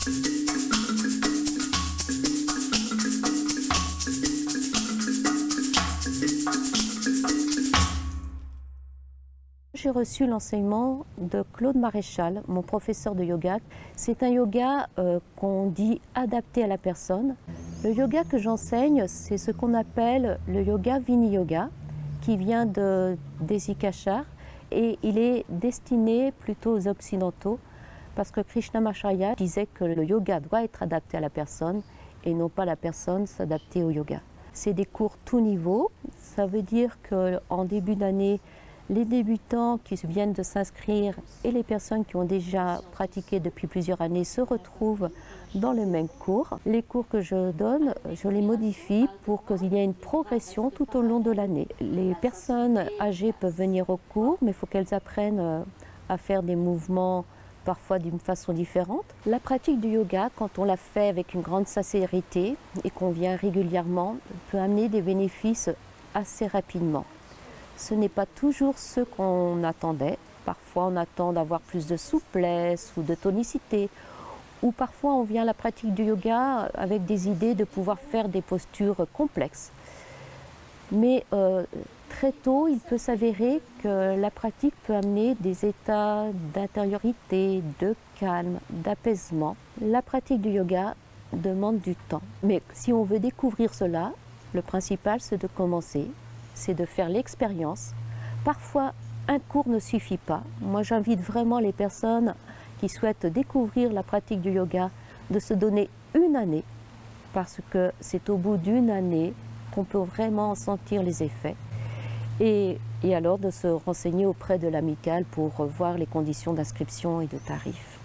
J'ai reçu l'enseignement de Claude Maréchal, mon professeur de yoga. C'est un yoga qu'on dit adapté à la personne. Le yoga que j'enseigne, c'est ce qu'on appelle le yoga Vini-Yoga, qui vient de Desikachar, et il est destiné plutôt aux occidentaux, parce que Krishnamacharya disait que le yoga doit être adapté à la personne et non pas la personne s'adapter au yoga. C'est des cours tout niveau, ça veut dire qu'en début d'année, les débutants qui viennent de s'inscrire et les personnes qui ont déjà pratiqué depuis plusieurs années se retrouvent dans le même cours. Les cours que je donne, je les modifie pour qu'il y ait une progression tout au long de l'année. Les personnes âgées peuvent venir au cours, mais il faut qu'elles apprennent à faire des mouvements parfois d'une façon différente. La pratique du yoga, quand on la fait avec une grande sincérité et qu'on vient régulièrement, peut amener des bénéfices assez rapidement. Ce n'est pas toujours ce qu'on attendait. Parfois, on attend d'avoir plus de souplesse ou de tonicité. Ou parfois, on vient à la pratique du yoga avec des idées de pouvoir faire des postures complexes. Mais très tôt, il peut s'avérer que la pratique peut amener des états d'intériorité, de calme, d'apaisement. La pratique du yoga demande du temps. Mais si on veut découvrir cela, le principal, c'est de commencer. C'est de faire l'expérience. Parfois, un cours ne suffit pas. Moi, j'invite vraiment les personnes qui souhaitent découvrir la pratique du yoga de se donner une année, parce que c'est au bout d'une année qu'on peut vraiment sentir les effets. Et alors de se renseigner auprès de l'amicale pour voir les conditions d'inscription et de tarifs.